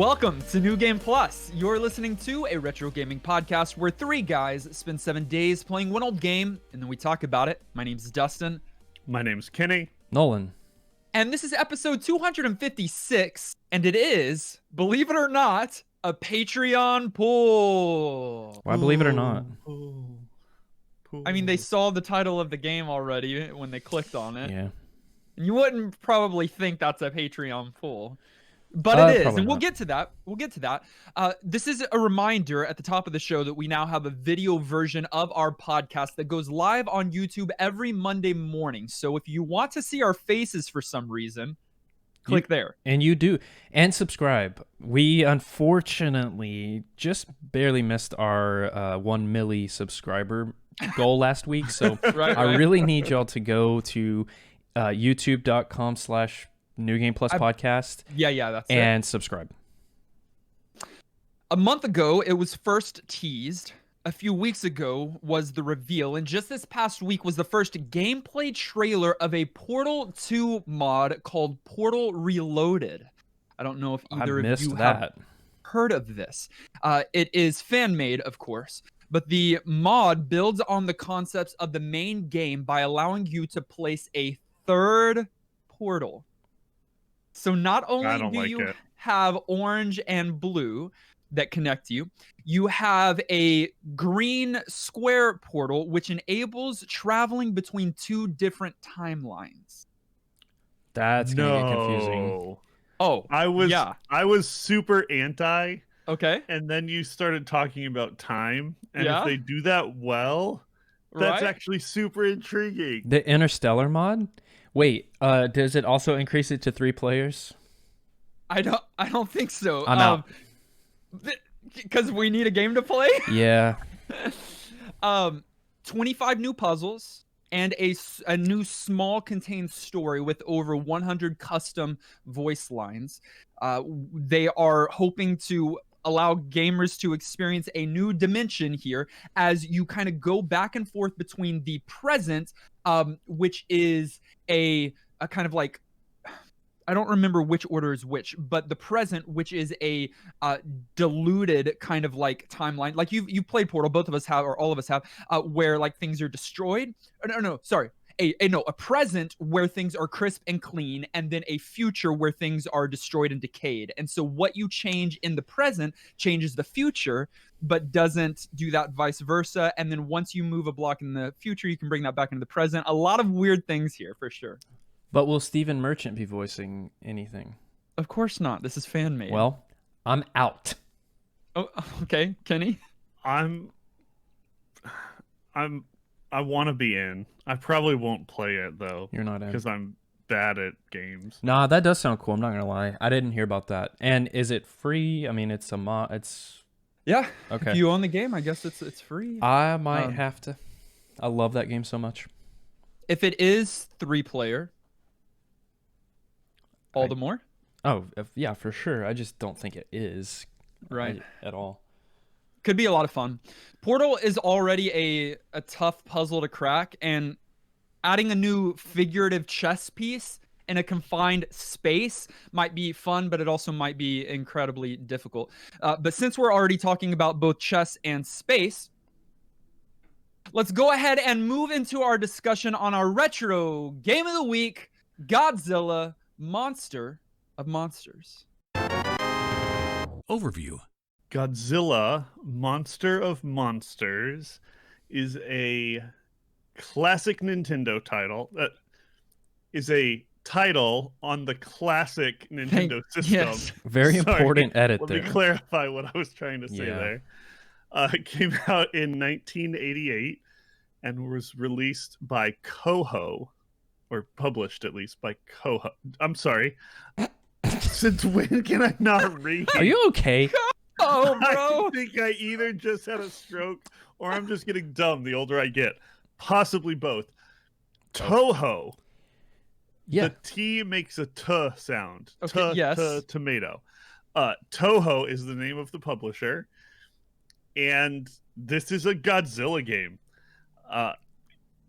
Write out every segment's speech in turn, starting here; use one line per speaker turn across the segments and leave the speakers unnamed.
Welcome to New Game Plus. You're listening to a retro gaming podcast where three guys spend 7 days playing one old game and then we talk about it. My name's Dustin.
My name's Kenny.
Nolan.
And this is episode 256, and it is, believe it or not, a Patreon poll.
Why believe it or not?
I mean, they saw the title of the game already when they clicked on it.
Yeah.
And you wouldn't probably think that's a Patreon poll. But it is, and we'll
not.
get to that. This is a reminder at the top of the show that we now have a video version of our podcast that goes live on YouTube every Monday morning. So if you want to see our faces for some reason, click there.
And you do. And subscribe. We unfortunately just barely missed our 1 milli subscriber goal last week. So
Right.
I really need y'all to go to youtube.com/New Game Plus podcast.
Yeah, that's it.
And subscribe.
A month ago, it was first teased. A few weeks ago was the reveal. And just this past week was the first gameplay trailer of a Portal 2 mod called Portal Reloaded. I don't know if either of you have heard of this. It is fan-made, of course. But the mod builds on the concepts of the main game by allowing you to place a third portal. So not only do you have orange and blue that connect you, you have a green square portal which enables traveling between two different timelines.
That's gonna get confusing.
Oh,
I was super anti.
Okay.
And then you started talking about time. And
Yeah?
if they do that well, that's
Right?
actually super intriguing.
The Interstellar mod? Wait, does it also increase it to 3 players?
I don't think so.
I'm out.
Because we need a game to play.
Yeah.
25 new puzzles and a new small contained story with over 100 custom voice lines. They are hoping to allow gamers to experience a new dimension here as you kind of go back and forth between the present, which is a kind of like, I don't remember which order is which, but the present, which is a diluted kind of like timeline. Like you played Portal, both of us have, or all of us have, where like things are destroyed. A present where things are crisp and clean, and then a future where things are destroyed and decayed. And so what you change in the present changes the future, but doesn't do that vice versa. And then once you move a block in the future, you can bring that back into the present. A lot of weird things here for sure.
But will Stephen Merchant be voicing anything?
Of course not. This is fan made.
Well, I'm out.
Oh, okay, Kenny.
I want to be in. I probably won't play it though.
You're not in.
Because I'm bad at games.
Nah, that does sound cool. I'm not gonna lie. I didn't hear about that. And is it free? I mean, it's a mod. It's
Yeah.
okay.
If you own the game, I guess it's free.
I might have to. I love that game so much.
If it is 3-player, all the more.
Oh, yeah, for sure. I just don't think it is
Right.
at all.
Could be a lot of fun. Portal is already a tough puzzle to crack, and adding a new figurative chess piece in a confined space might be fun, but it also might be incredibly difficult. But since we're already talking about both chess and space, let's go ahead and move into our discussion on our retro game of the week, Godzilla, Monster of Monsters.
Overview.
Godzilla, Monster of Monsters is a classic Nintendo title. That is a title on the classic Nintendo system.
Yes.
Very
Sorry,
important edit
Let
there.
me clarify what I was trying to say there. It came out in 1988 and was released by Koho, or published at least by Koho. I'm sorry. Since when can I not read?
Are you okay?
Oh, bro.
I think I either just had a stroke or I'm just getting dumb the older I get. Possibly both. Toho.
Yeah.
The T makes a T sound.
Okay, yes.
Tomato. Toho is the name of the publisher. And this is a Godzilla game.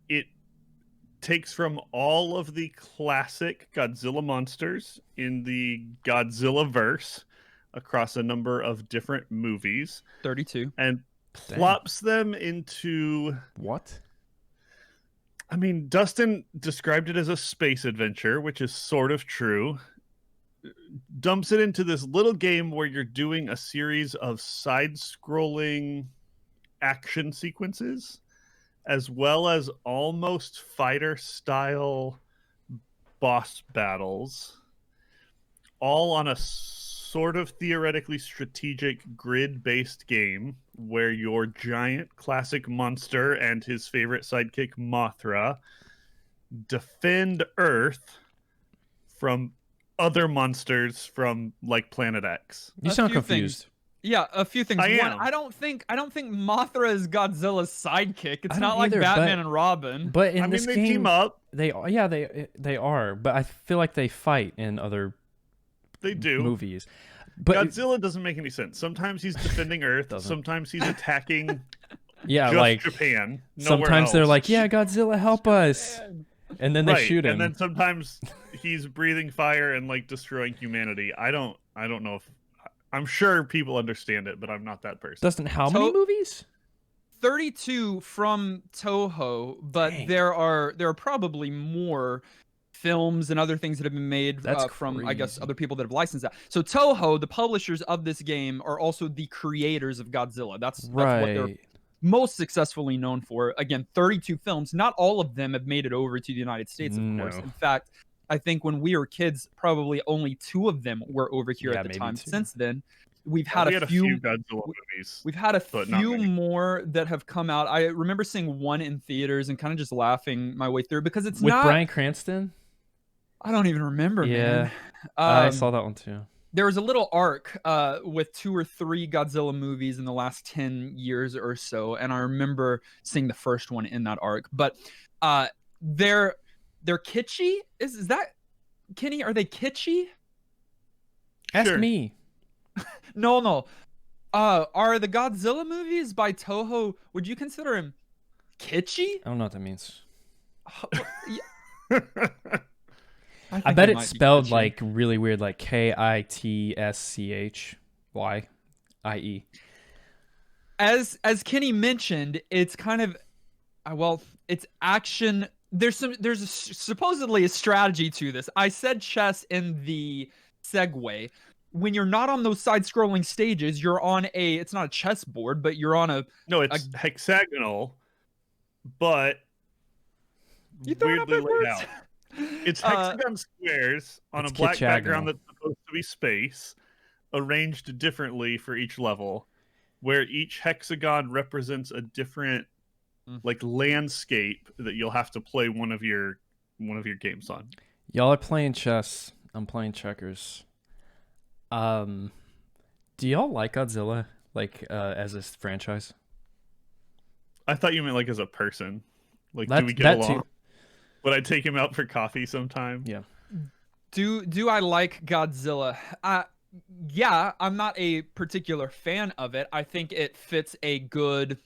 It takes from all of the classic Godzilla monsters in the Godzilla verse, across a number of different movies
32.
and plops them into...
What?
I mean, Dustin described it as a space adventure, which is sort of true. Dumps it into this little game where you're doing a series of side-scrolling action sequences, as well as almost fighter-style boss battles, all on a sort of theoretically strategic grid-based game where your giant classic monster and his favorite sidekick Mothra defend Earth from other monsters from like Planet X.
You sound confused.
Yeah, a few things.
I
One,
am.
I don't think Mothra is Godzilla's sidekick. It's
I
not
don't
like
either,
Batman and Robin.
But in
I
this
mean, they
game,
team up.
they are. But I feel like they fight in other
They do.
movies. But
Godzilla doesn't make any sense. Sometimes he's defending Earth.
Doesn't.
Sometimes he's attacking
yeah,
just
like
Japan. Nowhere
sometimes they're
else.
like, "Yeah, Godzilla, help us," and then they
Right,
shoot him.
and then sometimes he's breathing fire and like destroying humanity. I don't know if I'm sure people understand it, but I'm not that person.
Dustin, how many movies?
32 from Toho, but
Dang.
there are probably more films and other things that have been made
That's
from, I guess,
crazy.
other people that have licensed that. So Toho, the publishers of this game, are also the creators of Godzilla. That's what they're
Right.
most successfully known for. Again, 32 films. Not all of them have made it over to the United States, of course.
No.
In fact, I think when we were kids, probably only 2 of them were over here
Yeah,
at the
maybe
time.
2.
Since then, we've had
we
a
had
few
Godzilla movies.
We've had a
but not
few
many.
more that have come out. I remember seeing one in theaters and kind of just laughing my way through because it's
With
not.
Bryan Cranston?
I don't even remember,
Yeah,
man.
I saw that one too.
There was a little arc with 2 or 3 Godzilla movies in the last 10 years or so, and I remember seeing the first one in that arc. But they're kitschy. Is that Kenny? Are they kitschy?
Ask
Sure.
me.
No. Are the Godzilla movies by Toho? Would you consider them kitschy?
I don't know what that means. I
think
bet
they
it's
might be
spelled
kitschy.
like really weird, like KITSCHYIE.
As Kenny mentioned, it's kind of it's action. There's supposedly a strategy to this. I said chess in the segue. When you're not on those side-scrolling stages, you're on it's not a chessboard, but you're on a
No, it's hexagonal, but
you throwing up
weirdly laid
words?
out. It's hexagon squares on a
It's
black
kitchagonal.
background that's supposed to be space, arranged differently for each level, where each hexagon represents a different like landscape that you'll have to play one of your games on.
Y'all are playing chess. I'm playing checkers. Do y'all like Godzilla, like as a franchise?
I thought you meant like as a person. Like,
That-
do we get
that
along?
too.
Would I take him out for coffee sometime?
Yeah.
Do I like Godzilla? Yeah, I'm not a particular fan of it. I think it fits a good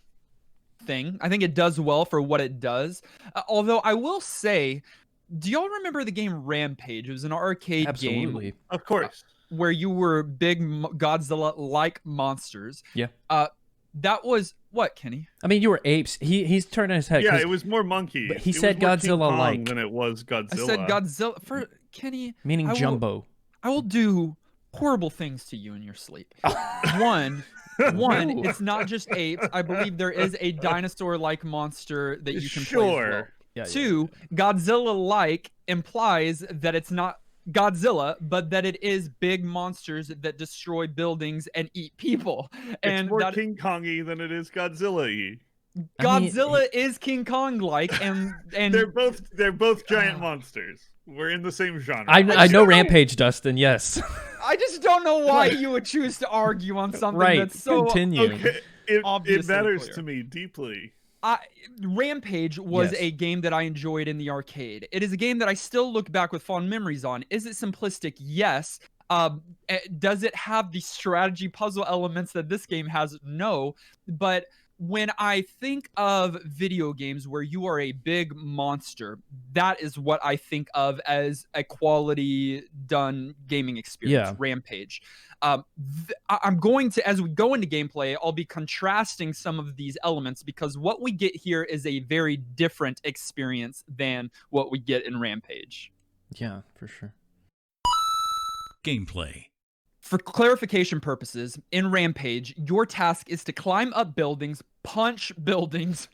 thing. I think it does well for what it does. Although I will say, do y'all remember the game Rampage? It was an arcade
Absolutely.
game
Of course.
where you were big Godzilla-like monsters.
Yeah.
That was what, Kenny?
I mean, you were apes. He's turning his head.
Yeah,
'cause
it was more monkey.
But he
It was
said
more King
Godzilla-like.
Kong than it was Godzilla.
I said Godzilla for Kenny.
meaning
I will-
Jumbo.
I will do horrible things to you in your sleep. One,
Ooh.
it's not just apes. I believe there is a dinosaur-like monster that you can play as well.
Sure.
Yeah,
Two, Godzilla-like implies that it's not Godzilla, but that it is big monsters that destroy buildings and eat people. And
It's more
that
King Kongy than it is Godzilla-y.
I mean,
Godzilla is King Kong-like, and
They're both giant monsters. We're in the same genre.
I
just
know
don't know-
Rampage, Dustin. Yes.
I just don't know why you would choose to argue on something
Right.
that's so
Continue.
Okay, it
obviously
matters
clear.
to me deeply.
Rampage was
Yes.
a game that I enjoyed in the arcade. It is a game that I still look back with fond memories on. Is it simplistic? Yes. Does it have the strategy puzzle elements that this game has? No. But when I think of video games where you are a big monster, that is what I think of as a quality done gaming experience.
Yeah.
Rampage. I'm going to, as we go into gameplay, I'll be contrasting some of these elements because what we get here is a very different experience than what we get in Rampage.
Yeah, for sure.
Gameplay.
For clarification purposes, in Rampage, your task is to climb up buildings, punch buildings,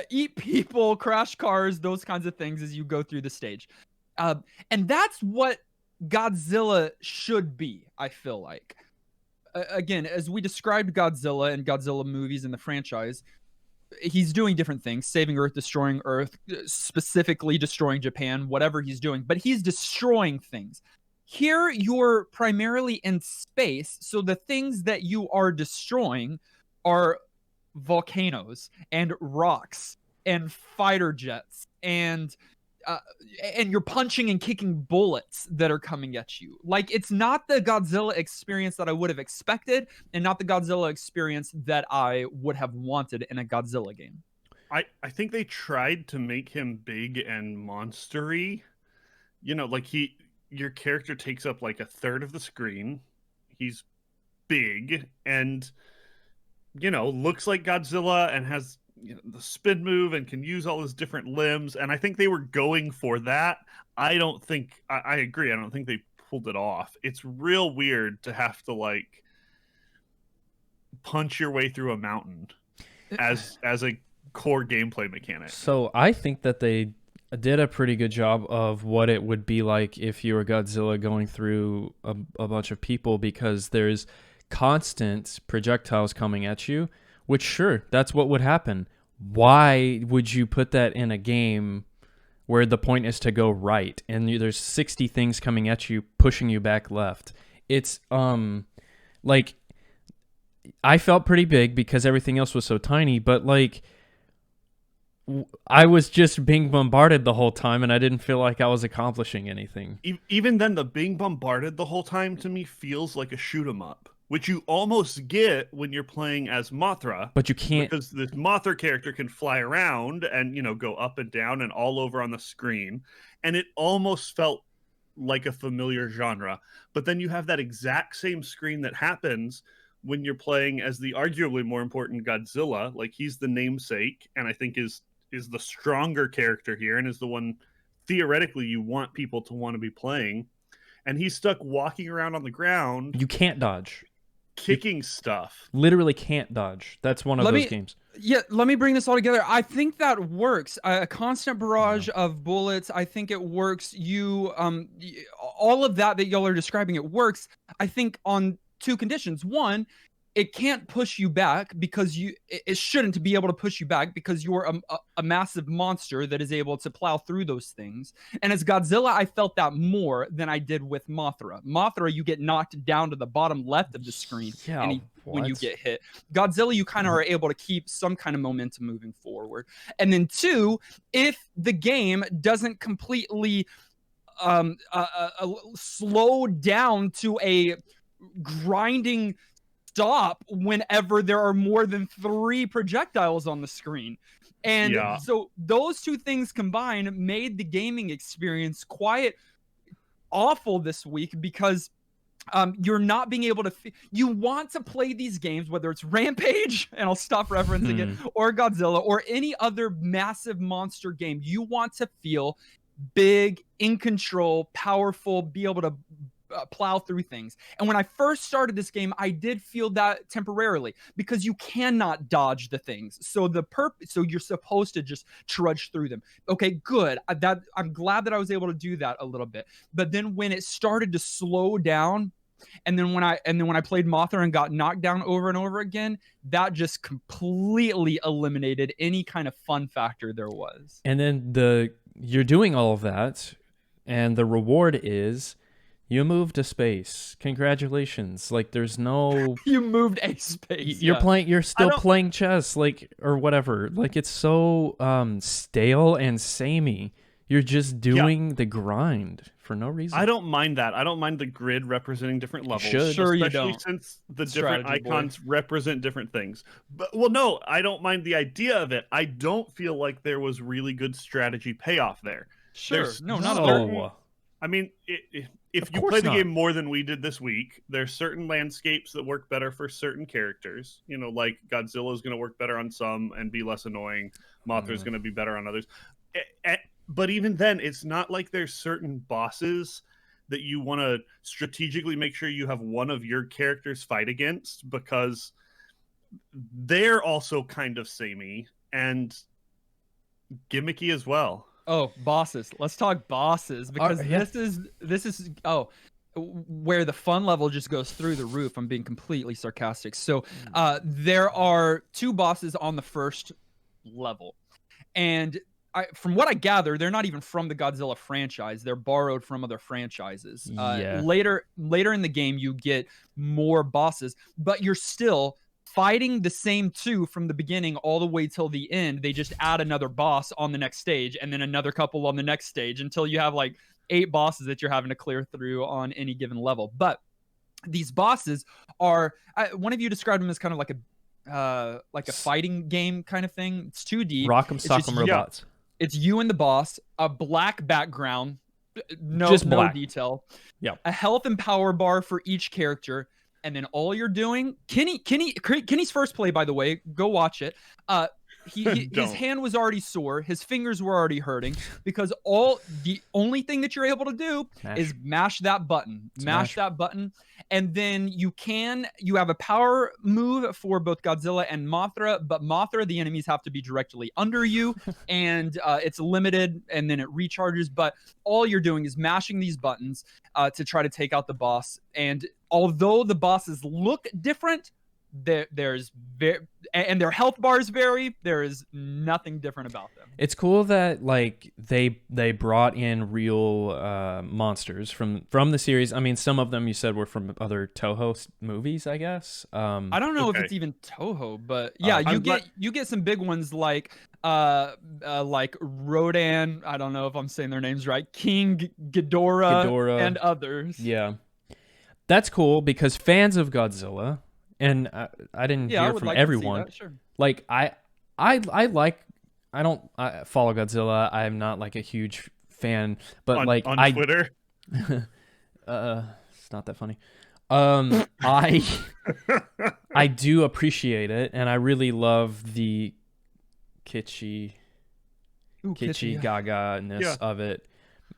eat people, crash cars, those kinds of things as you go through the stage. And that's what Godzilla should be, I feel like. Again, as we described Godzilla and Godzilla movies in the franchise, he's doing different things, saving Earth, destroying Earth, specifically destroying Japan, whatever he's doing, but he's destroying things. Here, you're primarily in space, so the things that you are destroying are volcanoes and rocks and fighter jets and you're punching and kicking bullets that are coming at you. Like, it's not the Godzilla experience that I would have expected, and not the Godzilla experience that I would have wanted in a Godzilla game.
I think they tried to make him big and monstery. You know, like your character takes up like a third of the screen. He's big and, you know, looks like Godzilla and has, you know, the spin move and can use all his different limbs. And I think they were going for that. I agree. I don't think they pulled it off. It's real weird to have to like punch your way through a mountain as a core gameplay mechanic.
So I think that they did a pretty good job of what it would be like if you were Godzilla going through a bunch of people, because there's constant projectiles coming at you, which sure, that's what would happen. Why would you put that in a game where the point is to go right and there's 60 things coming at you, pushing you back left? It's like, I felt pretty big because everything else was so tiny, but like, I was just being bombarded the whole time, and I didn't feel like I was accomplishing anything.
Even then, the being bombarded the whole time to me feels like a shoot 'em up, which you almost get when you're playing as Mothra.
But you can't,
because this Mothra character can fly around and, you know, go up and down and all over on the screen, and it almost felt like a familiar genre. But then you have that exact same screen that happens when you're playing as the arguably more important Godzilla. Like, he's the namesake, and I think is the stronger character here and is the one theoretically you want people to want to be playing. And he's stuck walking around on the ground.
you can't dodge.
Kicking stuff.
Literally can't dodge. That's one of those games.
Yeah, let me bring this all together. I think that works. A constant barrage of bullets. I think it works. All of that y'all are describing, it works. I think on two conditions. One, it can't push you back because it shouldn't be able to push you back because you're a massive monster that is able to plow through those things. And as Godzilla, I felt that more than I did with Mothra. Mothra, you get knocked down to the bottom left of the screen when you get hit. Godzilla, you kind of are able to keep some kind of momentum moving forward. And then two, if the game doesn't completely slow down to a grinding stop whenever there are more than 3 projectiles on the screen. And so those two things combined made the gaming experience quite awful this week because you're not being able to you want to play these games, whether it's Rampage, and I'll stop referencing it, or Godzilla, or any other massive monster game. You want to feel big, in control, powerful, be able to plow through things. And when I first started this game, I did feel that temporarily because you cannot dodge the things. So so you're supposed to just trudge through them. Okay, good. I'm glad that I was able to do that a little bit. But then when it started to slow down, and then when I played Mothra and got knocked down over and over again, that just completely eliminated any kind of fun factor there was.
And then you're doing all of that, and the reward is you moved to space. Congratulations. Like, there's no
you moved a space.
You're still playing chess, like, or whatever. Like, it's so stale and samey. You're just doing the grind for no reason.
I don't mind that. I don't mind the grid representing different levels.
should.
Sure you
especially
don't.
since the
Strategy
different
boy.
icons represent different things. But well, no, I don't mind the idea of it. I don't feel like there was really good strategy payoff there.
Sure.
There's
No, not at all.
No.
I mean, if
Of
you
course
play the
not.
game more than we did this week, there's certain landscapes that work better for certain characters. You know, like Godzilla is going to work better on some and be less annoying. Mothra is going to be better on others. But even then, it's not like there's certain bosses that you want to strategically make sure you have one of your characters fight against, because they're also kind of samey and gimmicky as well.
Oh, bosses. Let's talk bosses, because
yeah.
this is where the fun level just goes through the roof. I'm being completely sarcastic. So there are 2 bosses on the first level, and from what I gather, they're not even from the Godzilla franchise. They're borrowed from other franchises.
Yeah.
Later in the game, you get more bosses, but you're still fighting the same 2 from the beginning all the way till the end. They just add another boss on the next stage, and then another couple on the next stage, until you have like 8 bosses that you're having to clear through on any given level. But these bosses are, one of you described them as kind of like a fighting game kind of thing. It's 2D.
Rock'em Sock'em Robots.
It's you and the boss, a black background, no
black.
detail.
Yeah.
A health and power bar for each character, and then all you're doing, Kenny's first play, by the way, go watch it. His hand was already sore, his fingers were already hurting, because the only thing that you're able to do is mash that button. Mash that button, and then you have a power move for both Godzilla and Mothra, but Mothra, the enemies have to be directly under you, and it's limited, and then it recharges. But all you're doing is mashing these buttons to try to take out the boss. And although the bosses look different, and their health bars vary, there is nothing different about them.
It's cool that like they brought in real monsters from the series. I mean, some of them you said were from other Toho movies, I guess.
I don't know if it's even Toho, but yeah, you get some big ones like Rodan. I don't know if I'm saying their names right. King Ghidorah, and others.
Yeah, that's cool, because fans of Godzilla. And I didn't hear from everyone.
Sure.
Like I don't follow Godzilla. I'm not like a huge fan, but
on Twitter,
it's not that funny. I do appreciate it, and I really love the kitschy gaga-ness of it.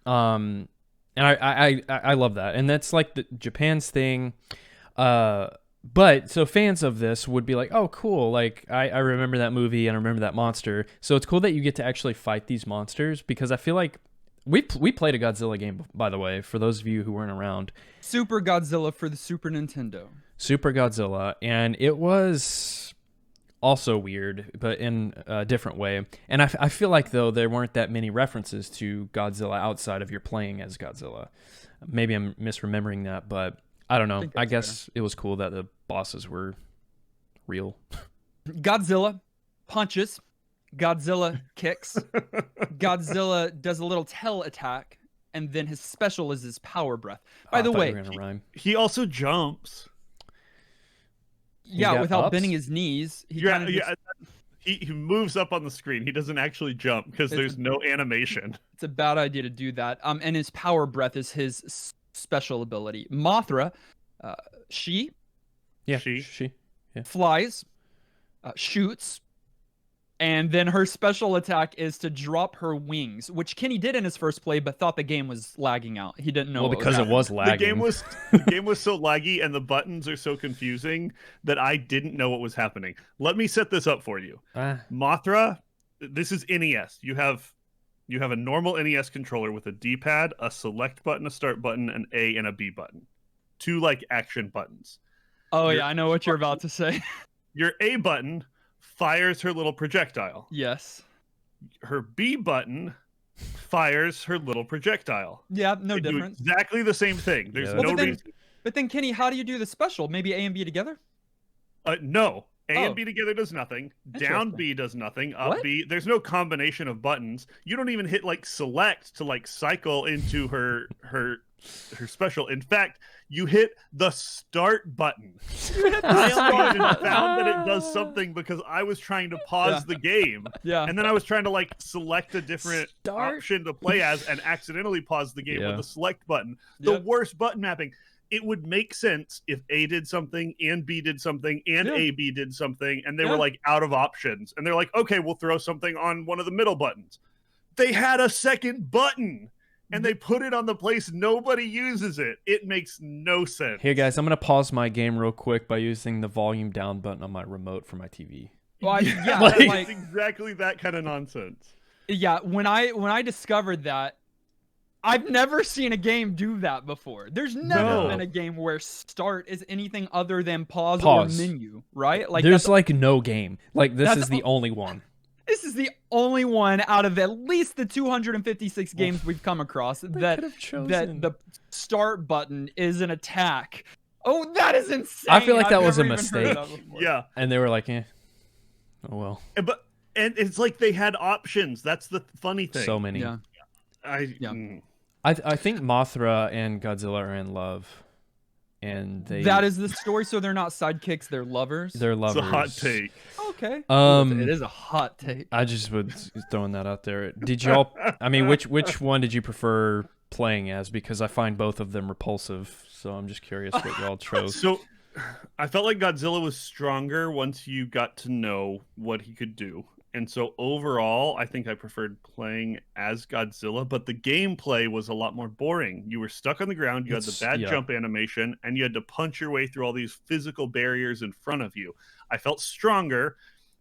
And I love that, and that's like the Japan's thing. But so fans of this would be like, oh, cool. Like, I remember that movie and I remember that monster. So it's cool that you get to actually fight these monsters, because I feel like we played a Godzilla game, by the way, for those of you who weren't around.
Super Godzilla for the Super Nintendo.
Super Godzilla. And it was also weird, but in a different way. And I feel like, though, there weren't that many references to Godzilla outside of your playing as Godzilla. Maybe I'm misremembering that, but I don't know. I guess it was cool that the bosses were real.
Godzilla punches. Godzilla kicks. Godzilla does a little tail attack, and then his special is his power breath. By the way,
he also jumps.
Yeah, without bending his knees.
He moves up on the screen. He doesn't actually jump because there's no animation.
It's a bad idea to do that. And his power breath is his special ability. Mothra, she flies, shoots, and then her special attack is to drop her wings, which Kenny did in his first play, but thought the game was lagging out. He didn't know.
Well, because it was lagging.
The game was so laggy, and the buttons are so confusing that I didn't know what was happening. Let me set this up for you. Mothra, this is NES. You have a normal NES controller with a D-pad, a select button, a start button, an A and a B button. 2 like action buttons.
Oh, yeah, I know what you're about to say.
Your A button fires her little projectile.
Yes.
Her B button fires her little projectile.
Yeah, no difference.
Exactly the same thing. There's no reason.
But then, Kenny, how do you do the special? Maybe A and B together?
No. A and B together does nothing. Down B does nothing. Up
What?
B. There's no combination of buttons. You don't even hit like select to like cycle into her special. In fact, you hit the start button. I only even found that it does something because I was trying to pause the game.
Yeah.
And then I was trying to like select a different
Start.
option to play as and accidentally pause the game
Yeah.
with the select button. The worst button mapping. It would make sense if A did something and B did something and AB did something and they were like out of options. And they're like, okay, we'll throw something on one of the middle buttons. They had a second button and they put it on the place nobody uses it. It makes no sense.
Here, guys, I'm gonna pause my game real quick by using the volume down button on my remote for my TV.
Well,
it's exactly that kind of nonsense.
Yeah, when I discovered that, I've never seen a game do that before. There's never been a game where start is anything other than pause. Or menu, right? Like
there's like no game. Like this is the only one.
This is the only one out of at least the 256 games we've come across that the start button is an attack. Oh, that is insane!
I feel like that was a
never even heard
mistake.
of that before.
Yeah,
and they were like, "Eh, oh well."
And it's like they had options. That's the funny thing.
So many.
Yeah.
I think Mothra and Godzilla are in love, and
that is the story. So they're not sidekicks; they're lovers.
They're lovers.
It's a hot take.
Okay.
It
is a hot take.
I just was throwing that out there. Did y'all? I mean, which one did you prefer playing as? Because I find both of them repulsive. So I'm just curious what y'all chose.
So I felt like Godzilla was stronger once you got to know what he could do. And so overall, I think I preferred playing as Godzilla, but the gameplay was a lot more boring. You were stuck on the ground, you had the bad jump animation, and you had to punch your way through all these physical barriers in front of you. I felt stronger.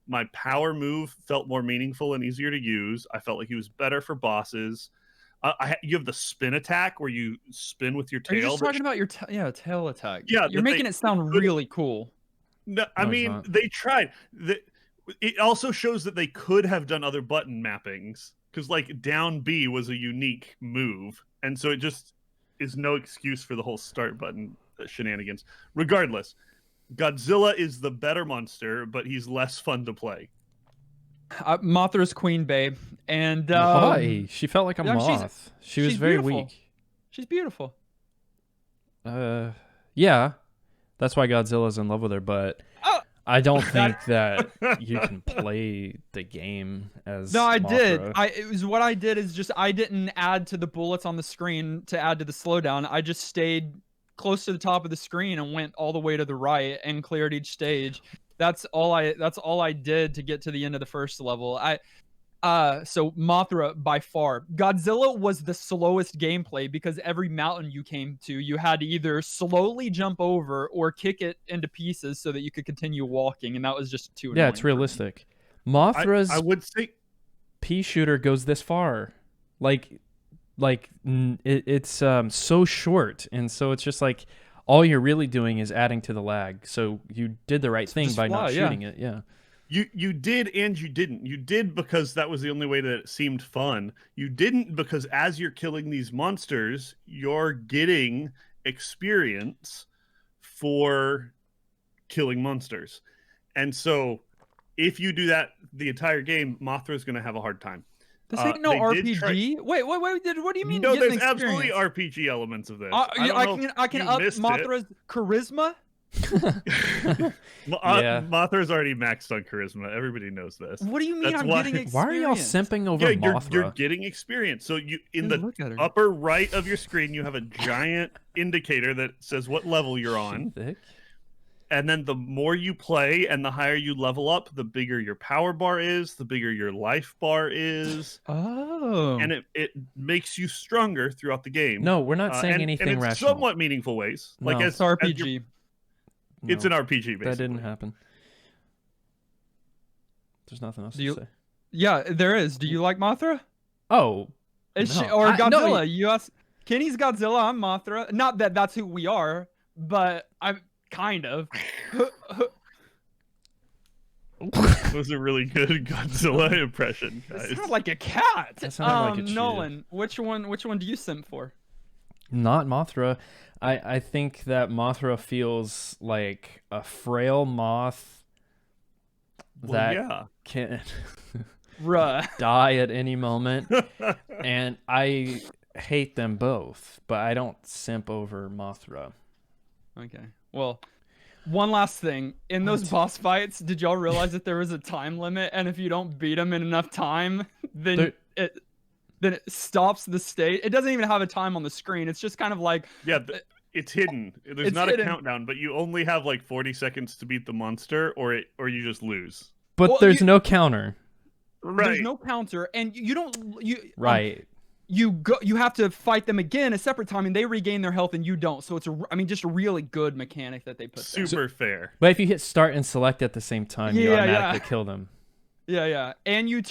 My power move felt more meaningful and easier to use. I felt like he was better for bosses. You have the spin attack where you spin with your tail.
Are you just talking about your tail attack?
Yeah,
you're making it sound really cool.
No, I mean, they tried. It also shows that they could have done other button mappings because like down B was a unique move. And so it just is no excuse for the whole start button shenanigans. Regardless, Godzilla is the better monster, but he's less fun to play.
Mothra's queen, babe. And
why? She felt like a moth. She was very weak.
She's beautiful.
Yeah. That's why Godzilla's in love with her, but I don't think that you can play the game as
No, I
Mothra.
did. What I did is just I didn't add to the bullets on the screen to add to the slowdown. I just stayed close to the top of the screen and went all the way to the right and cleared each stage. That's all I did to get to the end of the first level. So Mothra by far. Godzilla was the slowest gameplay because every mountain you came to, you had to either slowly jump over or kick it into pieces so that you could continue walking, and that was just too annoying.
Yeah, it's realistic. Mothra's
I would say
pea shooter goes this far. It's so short, and so it's just like all you're really doing is adding to the lag. So you did the right thing by not shooting it. Yeah.
You did and you didn't. You did because that was the only way that it seemed fun. You didn't because as you're killing these monsters, you're getting experience for killing monsters. And so if you do that the entire game, Mothra's going to have a hard time.
This ain't no RPG. Wait. What do you mean?
No, there's absolutely RPG elements of this.
I can up Mothra's charisma.
Mothra's already maxed on charisma. Everybody knows this.
What do you mean? I'm getting experience?
Why are y'all simping over Mothra?
You're getting experience. So you in the upper right of your screen, you have a giant indicator that says what level you're on. And then the more you play and the higher you level up, the bigger your power bar is, the bigger your life bar is.
Oh.
And it makes you stronger throughout the game.
No, we're not saying anything
and it's
rational.
somewhat meaningful ways.
No.
Like
it's RPG.
It's an RPG, basically.
That didn't happen. There's nothing else to say.
Yeah, there is. Do you like Mothra?
Oh.
Or Godzilla? You ask, Kenny's Godzilla, I'm Mothra. Not that that's who we are, but I'm kind of.
That was a really good Godzilla impression, guys.
It sounded like a cat.
That sounded like a cheetah.
Nolan, which one do you simp for?
Not Mothra. I think that Mothra feels like a frail moth that
yeah.
can
Bruh.
die at any moment. And I hate them both, but I don't simp over Mothra.
Okay. Well, one last thing. In those
What?
boss fights, did y'all realize that there was a time limit, and if you don't beat them in enough time, then it stops the state. It doesn't even have a time on the screen. It's just kind of like
it's hidden. There's
It's
not
hidden.
a countdown, but you only have like 40 seconds to beat the monster, or you just lose.
But
Well,
there's no counter.
Right.
there's no counter, and you don't
Right.
you have to fight them again a separate time, and they regain their health and you don't. So it's just a really good mechanic that they put there.
Super fair.
But if you hit start and select at the same time, you
Yeah,
automatically kill them.
Yeah. And you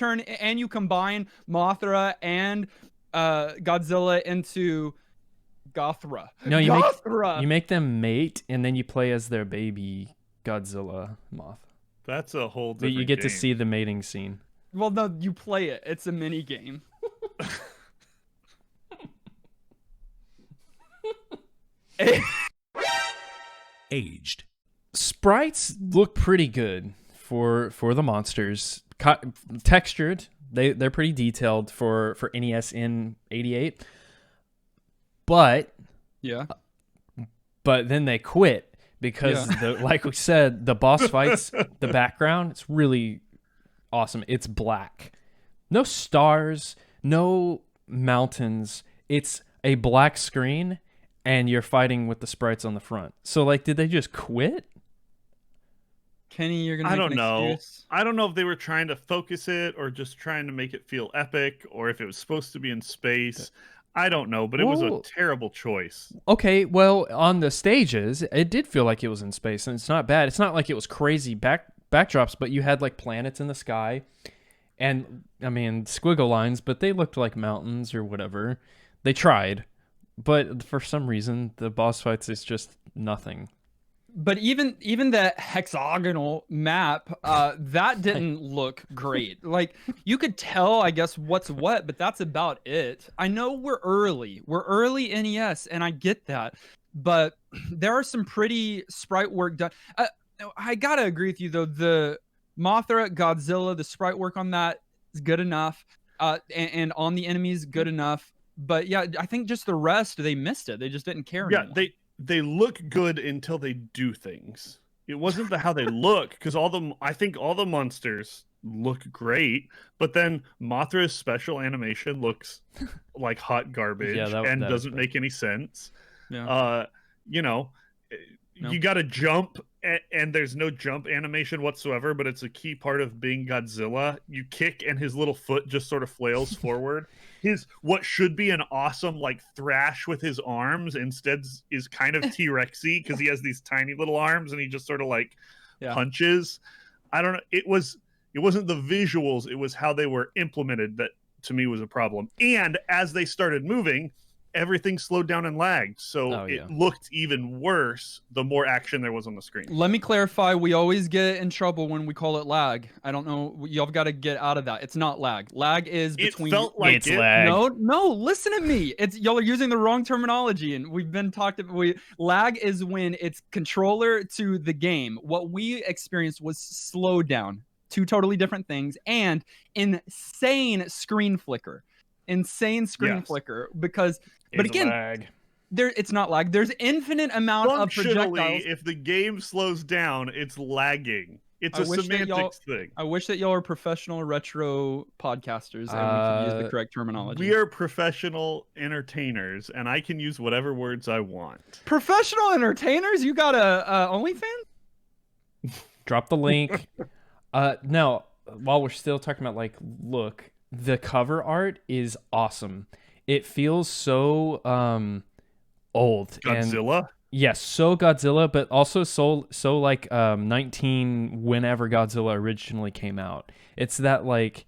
combine Mothra and Godzilla into Gothra.
No,
Gothra.
you make them mate, and then you play as their baby Godzilla moth.
That's a whole
But
different
you get to
game.
see the mating scene.
Well, no, you play it. It's a mini game.
Aged.
Sprites look pretty good for the monsters. Textured, they're pretty detailed for NES in '88. But
Yeah.
then they quit because like we said, the boss fights, the background, it's really awesome. It's black. No stars, no mountains. It's a black screen and you're fighting with the sprites on the front. So like, did they just quit?
Kenny, you're gonna
I
make
don't
an
know.
excuse?
I don't know if they were trying to focus it or just trying to make it feel epic, or if it was supposed to be in space. I don't know, but it was a
Whoa.
terrible choice.
Okay, well, on the stages, it did feel like it was in space, and it's not bad. It's not like it was crazy backdrops, but you had like planets in the sky, and I mean squiggle lines, but they looked like mountains or whatever. They tried, but for some reason, the boss fights is just nothing.
But even the hexagonal map, that didn't look great. Like, you could tell, I guess, what's what, but that's about it. I know we're early NES, and I get that, but there are some pretty sprite work done. I gotta agree with you though. The Mothra, Godzilla, the sprite work on that is good enough, and on the enemies good enough. But yeah, I think just the rest, they missed it. They just didn't care anymore.
They look good until they do things. It wasn't how they look, because I think all the monsters look great, but then Mothra's special animation looks like hot garbage and doesn't make any sense.
Yeah.
No. You got to jump, and there's no jump animation whatsoever, but it's a key part of being Godzilla. You kick, and his little foot just sort of flails forward. What should be an awesome like thrash with his arms instead is kind of T-Rexy because he has these tiny little arms and he just sort of like punches. I don't know. It wasn't the visuals. It was how they were implemented that to me was a problem. And as they started moving, everything slowed down and lagged. So it looked even worse the more action there was on the screen.
Let me clarify. We always get in trouble when we call it lag. I don't know. Y'all got to get out of that. It's not lag. Lag is between.
It felt like
it's lag.
No. Listen to me. Y'all are using the wrong terminology, and we've been talked about. Lag is when it's controller to the game. What we experienced was slowed down. Two totally different things, and insane screen flicker. Flicker because. But again,
lag.
It's not lag. There's infinite amount of projectiles.
If the game slows down, it's lagging. It's a semantics thing.
I wish that y'all are professional retro podcasters and we could use the correct terminology.
We are professional entertainers, and I can use whatever words I want.
Professional entertainers? You got a OnlyFans?
Drop the link. Now, while we're still talking about like look, the cover art is awesome. It feels so old.
Godzilla?
Yes, so Godzilla, but also so like 19 whenever Godzilla originally came out. It's that like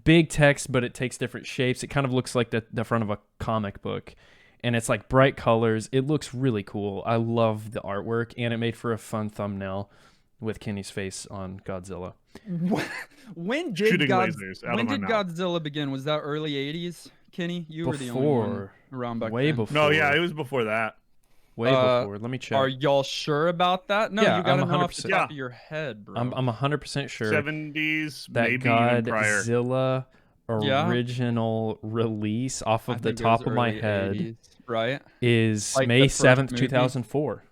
big text, but it takes different shapes. It kind of looks like the front of a comic book. And it's like bright colors. It looks really cool. I love the artwork, and it made for a fun thumbnail with Kenny's face on Godzilla.
When did
lasers
Godzilla begin? Was that early 80s? Kenny, you were the only one around back
way
then.
before.
No, yeah, it was before that.
Way before. Let me check.
Are y'all sure about that? No,
Yeah,
you gotta
I'm
know off the
100%.
top of your head, bro.
I'm 100% sure
70s,
that
maybe even prior.
Godzilla
Yeah.
original release off
I
of the
think it was
top of my
early
head
80s, right?
is
Like
May
the first
7th,
movie?
2004.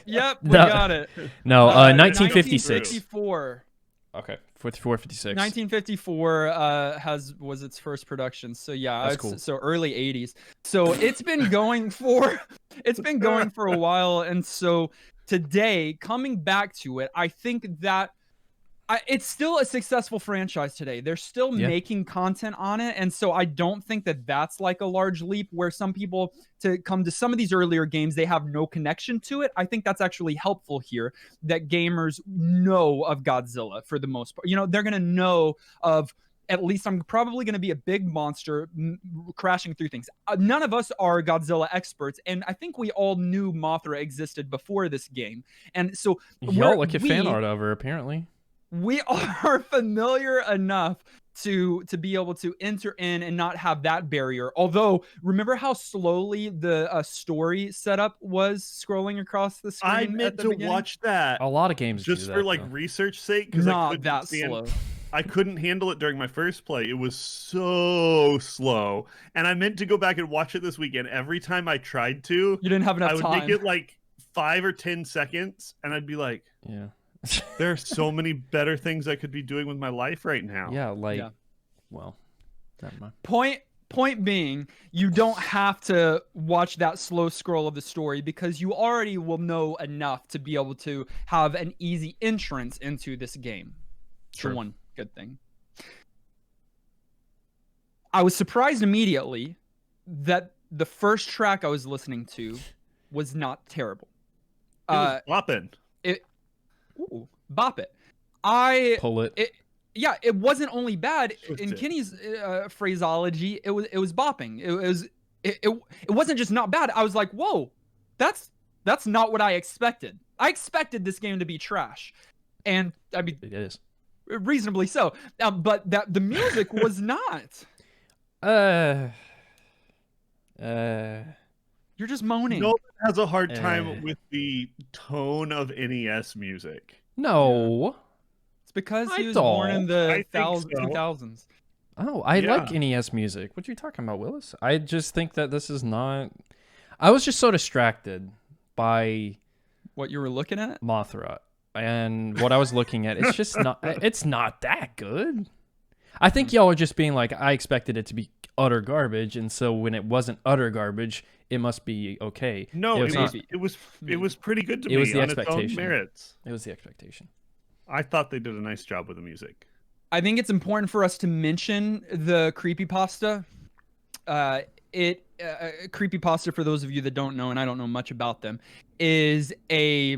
Yep, we
No.
got it.
No,
Uh,
1956.
1954.
Okay, 56.
1954 was its first production. So yeah,
That's
it's
cool.
so early 80s. So it's been going for a while, and so today, coming back to it, I think that it's still a successful franchise today. They're still
Yeah.
making content on it, and so I don't think that that's like a large leap where some people to come to some of these earlier games, they have no connection to it. I think that's actually helpful here that gamers know of Godzilla for the most part. You know, they're going to know of at least I'm probably going to be a big monster crashing through things. None of us are Godzilla experts, and I think we all knew Mothra existed before this game. And so
Y'all look at fan art of her, apparently.
We are familiar enough to be able to enter in and not have that barrier. Although, remember how slowly the story setup was scrolling across the screen?
I meant to watch that.
A lot of games
just
do that,
for like
though.
research sake, because
Not that slow.
I couldn't handle it during my first play. It was so slow, and I meant to go back and watch it this weekend. Every time I tried to,
You didn't have enough
I would
time.
make it like 5 or 10 seconds, and I'd be like,
Yeah.
there are so many better things I could be doing with my life right now.
Yeah, like,
Yeah.
well, never mind.
Point being, you don't have to watch that slow scroll of the story because you already will know enough to be able to have an easy entrance into this game.
Sure.
For one good thing. I was surprised immediately that the first track I was listening to was not terrible.
It was bopping.
Ooh, bop it.
Pull it.
Yeah, it wasn't only bad
Twist
in
it.
Kenny's phraseology. It was bopping. It wasn't just not bad. I was like, whoa, that's not what I expected. I expected this game to be trash, and I mean,
It is.
reasonably so. But that the music was not. You're just moaning.
Nolan has a hard time with the tone of NES music.
No.
It's because
I
he was born in
don't.
the
I think so.
2000s.
Oh, I
Yeah.
like NES music. What are you talking about, Willis? I just think that this is not... I was just so distracted by
What you were looking at?
Mothra and what I was looking at. It's just not... It's not that good. I think y'all are just being like, I expected it to be utter garbage, and so when it wasn't utter garbage, it must be okay.
No,
it was,
it was pretty good to
It
me
was the
on its own
expectation.
merits.
it was the expectation.
I thought they did a nice job with the music.
I think it's important for us to mention the creepypasta. Creepypasta, for those of you that don't know, and I don't know much about them, is a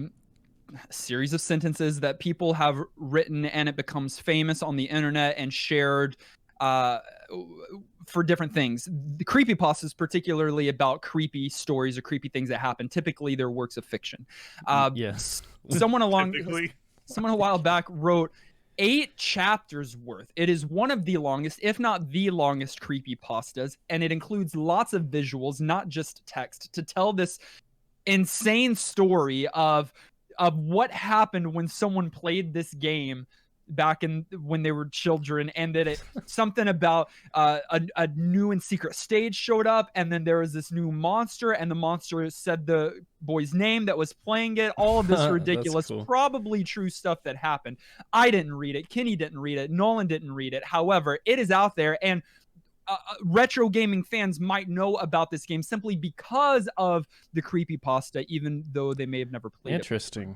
series of sentences that people have written, and it becomes famous on the internet and shared for different things. The creepypasta is particularly about creepy stories or creepy things that happen. Typically, they're works of fiction.
Yes.
Someone
Typically,
a while back wrote 8 chapters worth. It is one of the longest, if not the longest, creepypastas, and it includes lots of visuals, not just text, to tell this insane story of what happened when someone played this game back when they were children, and that it something about a new and secret stage showed up, and then there was this new monster, and the monster said the boy's name that was playing it. All of this
That's
ridiculous,
cool.
probably true stuff that happened. I didn't read it. Kenny didn't read it. Nolan didn't read it. However, it is out there, and retro gaming fans might know about this game simply because of the creepypasta, even though they may have never played it.
Interesting.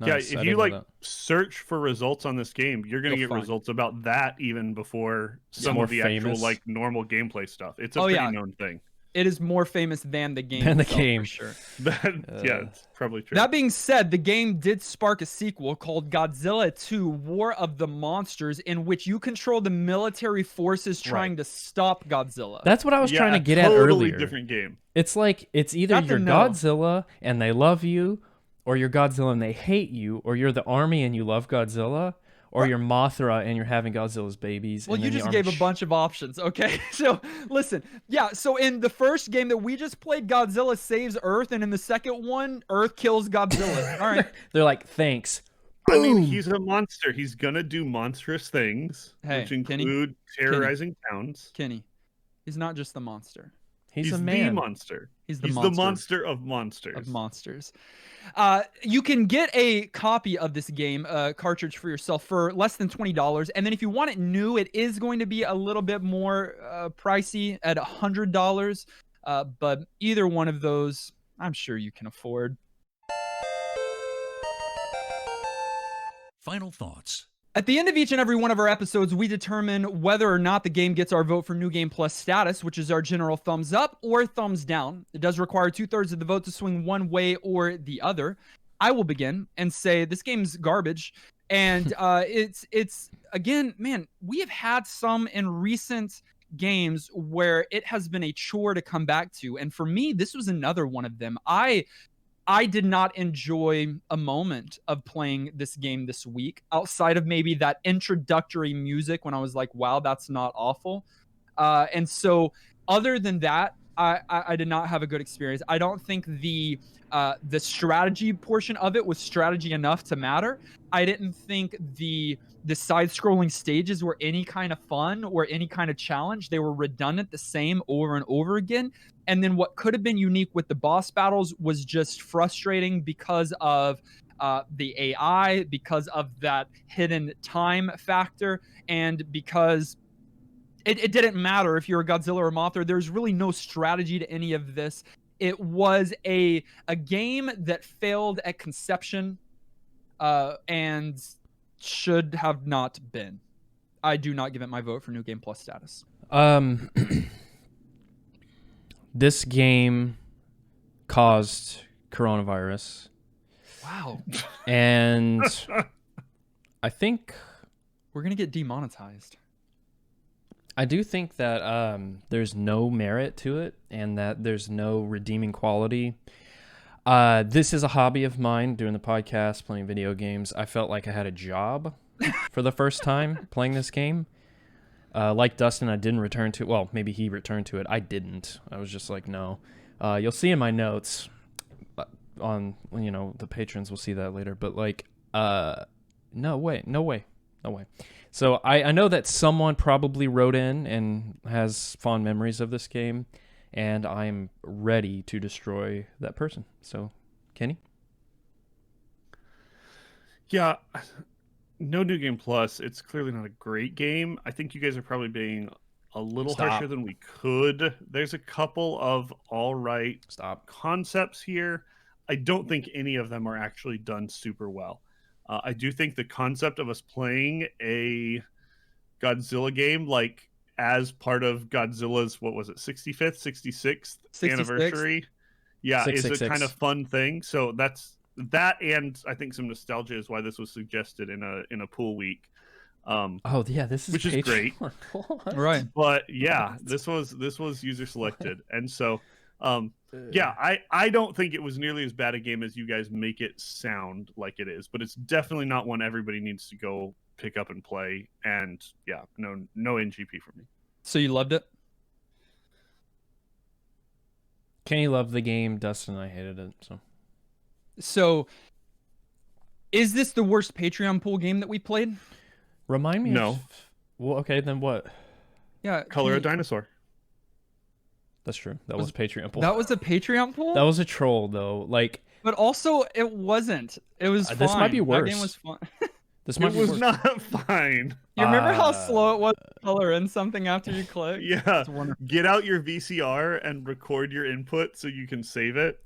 yeah,
Nice. I
if
didn't
you
know
like
that.
search for results on this game, you're going to
You'll
get
find
results about that even before some
more
of the
famous.
actual like normal gameplay stuff. It's a
Oh,
pretty
yeah.
known thing.
It is more famous than the game.
Than the
itself,
game.
for sure.
Yeah, it's probably true.
That being said, the game did spark a sequel called Godzilla 2 War of the Monsters, in which you control the military forces trying to stop Godzilla.
That's what I was trying to get
totally
at earlier.
Different game.
It's like, it's either
That's a
you're
no.
Godzilla and they love you, or you're Godzilla and they hate you, or you're the army and you love Godzilla, or you're Mothra and you're having Godzilla's babies.
Well,
and
you
then
just gave a bunch of options, okay? So listen, yeah. So in the first game that we just played, Godzilla saves Earth, and in the second one, Earth kills Godzilla. All right.
They're like, thanks.
I mean,
Boom.
he's a monster. He's gonna do monstrous things,
Hey,
which include terrorizing towns.
Kenny, he's not just the monster.
He's a
the
man.
monster.
He's the
monster of monsters.
Of monsters. You can get a copy of this game, cartridge for yourself for less than $20. And then if you want it new, it is going to be a little bit more pricey at $100. But either one of those, I'm sure you can afford.
Final thoughts.
At the end of each and every one of our episodes, we determine whether or not the game gets our vote for New Game Plus status, which is our general thumbs up or thumbs down. It does require 2/3 of the vote to swing one way or the other. I will begin and say this game's garbage. And it's again, man, we have had some in recent games where it has been a chore to come back to. And for me, this was another one of them. I did not enjoy a moment of playing this game this week outside of maybe that introductory music when I was like, wow, that's not awful. And so other than that, I did not have a good experience. I don't think the strategy portion of it was strategy enough to matter. I didn't think the side-scrolling stages were any kind of fun or any kind of challenge. They were redundant, the same over and over again. And then what could have been unique with the boss battles was just frustrating because of the AI, because of that hidden time factor, and because it didn't matter if you're a Godzilla or Mothra. There's really no strategy to any of this. It was a game that failed at conception and should have not been. I do not give it my vote for New Game Plus status.
This game caused coronavirus.
Wow.
And I think
we're going to get demonetized.
I do think that there's no merit to it and that there's no redeeming quality. This is a hobby of mine, doing the podcast, playing video games. I felt like I had a job for the first time playing this game. Like Dustin, I didn't return to it. Well, maybe he returned to it. I didn't. I was just like, no. You'll see in my notes on, the patrons will see that later. But like, no way. So I know that someone probably wrote in and has fond memories of this game, and I'm ready to destroy that person. So, Kenny?
Yeah. No New Game Plus. It's clearly not a great game. I think you guys are probably being a little harsher than we could. There's a couple of all right concepts here. I don't think any of them are actually done super well. I do think the concept of us playing a Godzilla game like as part of Godzilla's, what was it, 65th, 66th anniversary? Yeah, is a kind of fun thing. So that, and I think some nostalgia is why this was suggested in a pool week.
This is
which is great,
right?
But yeah, this was user selected, and so I don't think it was nearly as bad a game as you guys make it sound like it is, but it's definitely not one everybody needs to go pick up and play. And yeah, no NGP for me.
So you loved it?
Kenny loved the game. Dustin and I hated it.
So, is this the worst Patreon pool game that we played?
Remind me.
No.
Well, okay, then what?
Yeah.
Color a dinosaur.
That's true. That was a Patreon pool.
That was a Patreon pool?
That was a troll, though. Like,
but also, it wasn't. It was fine.
This might be worse.
That game was fun.
It was not fine.
You remember how slow it was to color in something after you click?
Yeah. Get out your VCR and record your input so you can save it.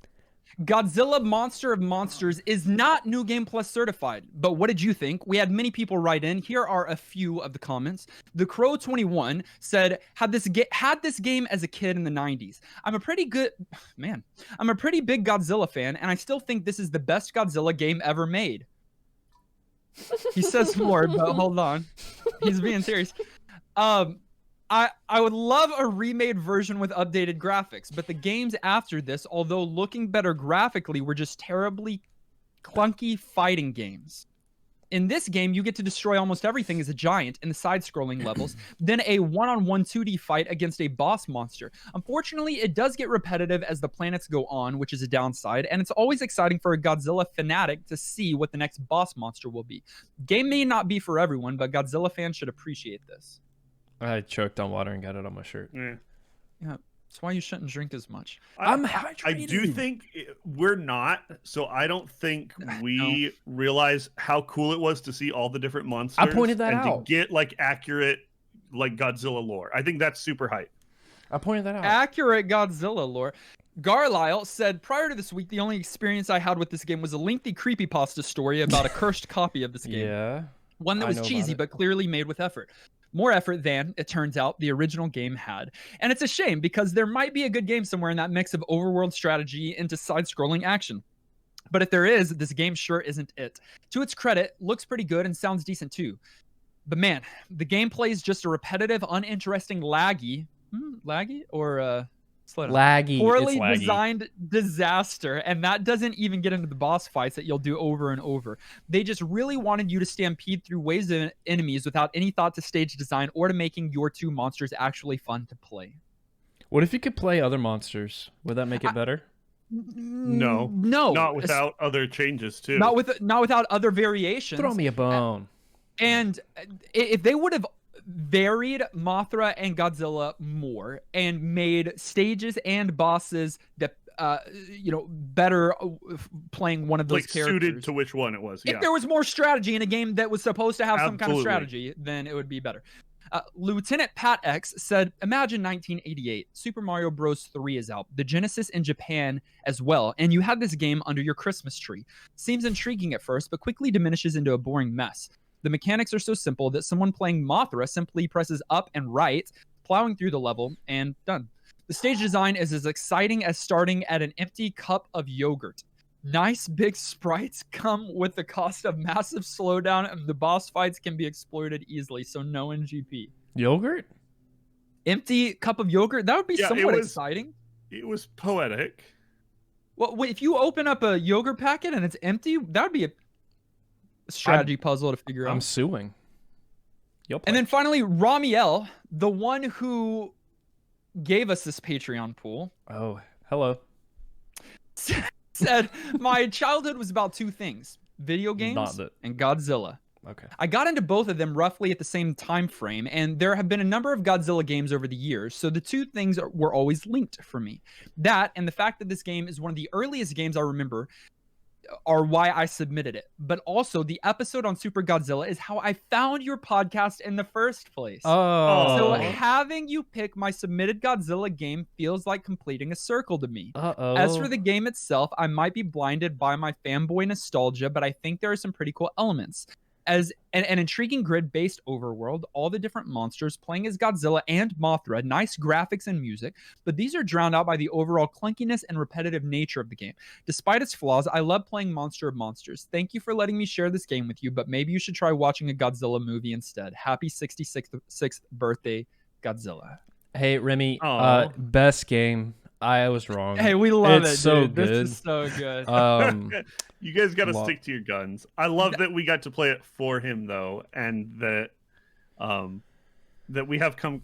Godzilla Monster of Monsters is not New Game Plus certified, but what did you think? We had many people write in. Here are a few of the comments. The Crow 21 said, had this game as a kid in the 90s. I'm a pretty big Godzilla fan, and I still think this is the best Godzilla game ever made. He says more, but hold on. He's being serious. I would love a remade version with updated graphics, but the games after this, although looking better graphically, were just terribly clunky fighting games. in this game, you get to destroy almost everything as a giant in the side-scrolling levels, then a one-on-one 2D fight against a boss monster. Unfortunately, it does get repetitive as the planets go on, which is a downside, and it's always exciting for a Godzilla fanatic to see what the next boss monster will be. Game may not be for everyone, but Godzilla fans should appreciate this.
I choked on water and got it on my shirt.
Yeah.
Yeah, that's why you shouldn't drink as much.
I do think we're not, so I don't think we realize how cool it was to see all the different monsters.
I pointed that
and
out.
to get like accurate like Godzilla lore. I think that's super hype.
I pointed that out.
Accurate Godzilla lore. Garlisle said, prior to this week, the only experience I had with this game was a lengthy creepypasta story about a cursed copy of this game.
Yeah.
One that was cheesy, but clearly made with effort. More effort than, it turns out, the original game had. And it's a shame because there might be a good game somewhere in that mix of overworld strategy into side-scrolling action. But if there is, this game sure isn't it. To its credit, looks pretty good and sounds decent too. But man, the gameplay is just a repetitive, uninteresting, laggy, poorly designed disaster, and that doesn't even get into the boss fights that you'll do over and over. They just really wanted you to stampede through waves of enemies without any thought to stage design or to making your two monsters actually fun to play.
What if you could play other monsters? Would that make it better?
No, not without other changes too.
Not without other variations.
Throw me a bone.
And if they would have varied Mothra and Godzilla more and made stages and bosses that better playing one of those characters,
suited to which one it was.
If there was more strategy in a game that was supposed to have some kind of strategy, then it would be better. Lieutenant Pat X said, imagine 1988. Super Mario Bros. 3 is out. The Genesis in Japan as well. And you had this game under your Christmas tree. Seems intriguing at first, but quickly diminishes into a boring mess. The mechanics are so simple that someone playing Mothra simply presses up and right, plowing through the level, and done. The stage design is as exciting as starting at an empty cup of yogurt. Nice big sprites come with the cost of massive slowdown, and the boss fights can be exploited easily, so no NGP.
Yogurt?
Empty cup of yogurt? That would be somewhat exciting.
It was poetic.
Well, if you open up a yogurt packet and it's empty, that would be a strategy puzzle to figure out.
I'm suing.
And then finally, Ramiel, the one who gave us this Patreon pool.
Oh, hello.
Said, my childhood was about two things, video games and Godzilla.
Okay.
I got into both of them roughly at the same time frame, and there have been a number of Godzilla games over the years, so the two things were always linked for me. That and the fact that this game is one of the earliest games I remember are why I submitted it. But also, the episode on Super Godzilla is how I found your podcast in the first place.
Oh.
So having you pick my submitted Godzilla game feels like completing a circle to me.
Uh-oh.
As for the game itself, I might be blinded by my fanboy nostalgia, but I think there are some pretty cool elements. As an intriguing grid-based overworld, all the different monsters playing as Godzilla and Mothra, nice graphics and music, but these are drowned out by the overall clunkiness and repetitive nature of the game. Despite its flaws, I love playing Monster of Monsters. Thank you for letting me share this game with you, but maybe you should try watching a Godzilla movie instead. Happy 66th birthday, Godzilla.
Hey, Remy, best game. I was wrong.
Hey, we love it.
It's so
dude.
good.
This is so good.
You guys got to stick to your guns. I love that we got to play it for him though, and that that we have come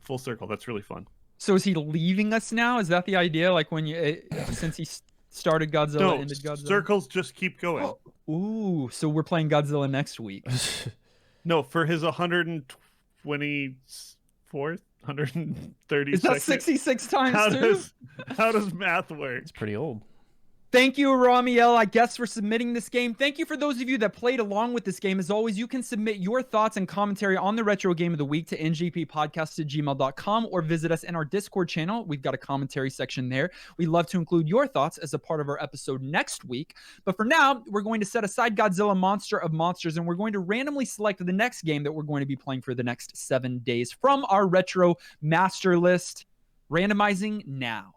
full circle. That's really fun.
So is he leaving us now? Is that the idea? Like when you since he started Godzilla, ended Godzilla?
Circles just keep going.
Oh, ooh, so we're playing Godzilla next week.
No, for his 124th, 130.
Is that 66 times
how does math work?
It's pretty old.
Thank you, Ramiel, I guess, for submitting this game. Thank you for those of you that played along with this game. As always, you can submit your thoughts and commentary on the Retro Game of the Week to ngppodcast@gmail.com or visit us in our Discord channel. We've got a commentary section there. We'd love to include your thoughts as a part of our episode next week. But for now, we're going to set aside Godzilla Monster of Monsters, and we're going to randomly select the next game that we're going to be playing for the next 7 days from our Retro Master List. Randomizing now.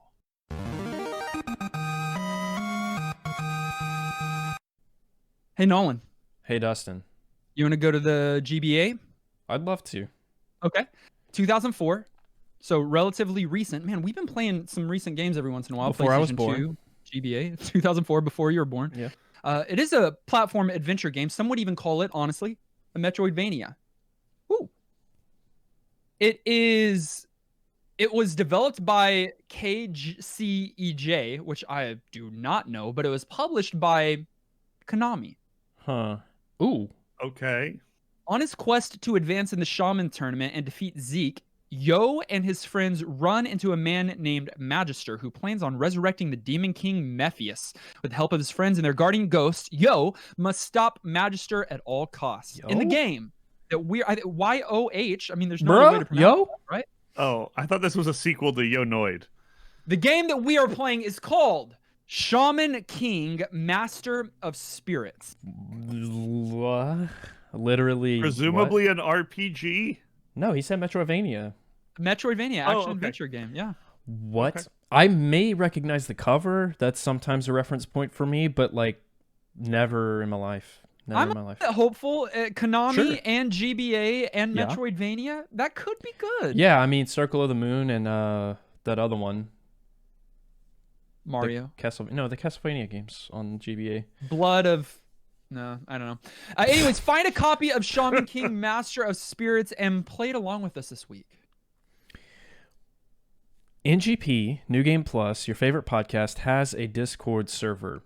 Hey, Nolan.
Hey, Dustin.
You want to go to the GBA?
I'd love to.
Okay. 2004. So relatively recent. Man, we've been playing some recent games every once in a while.
Before I was born.
2, GBA. 2004, before you were born.
Yeah.
It is a platform adventure game. Some would even call it, honestly, a Metroidvania. Ooh. It was developed by KCEJ, which I do not know, but it was published by Konami.
Huh. Ooh.
Okay.
On his quest to advance in the Shaman tournament and defeat Zeke, Yo and his friends run into a man named Magister who plans on resurrecting the Demon King Mephius. With the help of his friends and their guardian ghosts, Yo must stop Magister at all costs. In the
Yo?
game, that YOH, I mean, there's no other way to
Bruh,
pronounce
yo?
it, right?
Oh, I thought this was a sequel to Yonoid.
The game that we are playing is called Shaman King, Master of Spirits.
Literally.
Presumably
what?
an RPG.
No, he said Metroidvania.
Metroidvania,
Oh,
action
okay.
adventure game, yeah.
What?
Okay.
I may recognize the cover. That's sometimes a reference point for me, but like never in my life. Never
I'm
in my life.
hopeful. Konami
Sure.
and GBA and
Yeah.
Metroidvania, that could be good.
Yeah, I mean Circle of the Moon and that other one.
Mario.
The Castlevania games on GBA.
Blood of... No, I don't know. Anyways, find a copy of Shaman King, Master of Spirits, and play it along with us this week.
NGP, New Game Plus, your favorite podcast, has a Discord server.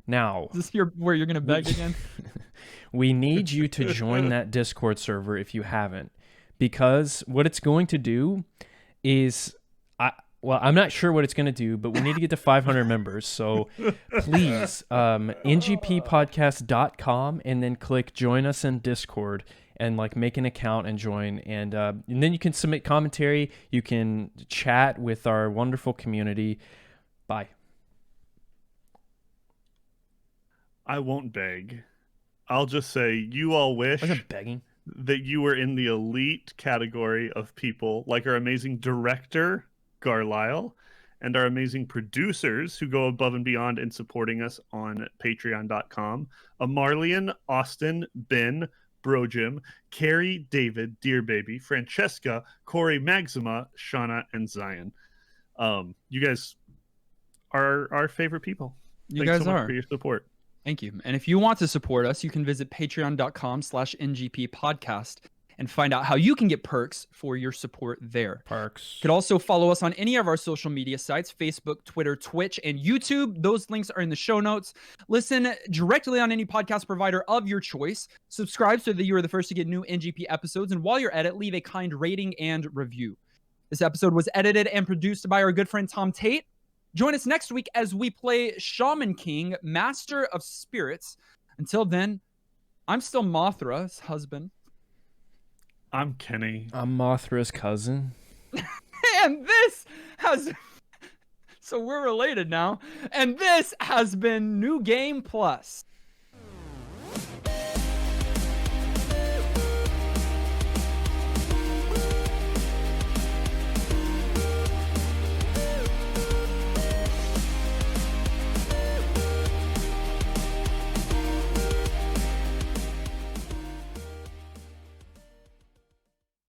Now,
Is this where you're going to beg again?
we need you to join that Discord server if you haven't. Because what it's going to do is... I'm not sure what it's going to do, but we need to get to 500 members. So please, ngppodcast.com and then click join us in Discord and like make an account and join. And then you can submit commentary. You can chat with our wonderful community. Bye.
I won't beg. I'll just say you all wish
Wasn't begging.
that you were in the elite category of people like our amazing director, Garlisle, and our amazing producers who go above and beyond in supporting us on patreon.com. Amarlian, Austin, Ben, Brojim, Carrie, David, Dear Baby, Francesca, Corey, Maxima, Shauna, and Zion. You guys are our favorite people.
You
Thanks
guys
so much
are.
for your support.
Thank you. And if you want to support us, you can visit patreon.com/NGP podcast and find out how you can get perks for your support there.
Parks.
You could also follow us on any of our social media sites, Facebook, Twitter, Twitch, and YouTube. Those links are in the show notes. Listen directly on any podcast provider of your choice. Subscribe so that you are the first to get new NGP episodes. And while you're at it, leave a kind rating and review. This episode was edited and produced by our good friend Tom Tate. Join us next week as we play Shaman King, Master of Spirits. Until then, I'm still Mothra's husband.
I'm Kenny.
I'm Mothra's cousin.
And this has... So we're related now. And this has been New Game Plus.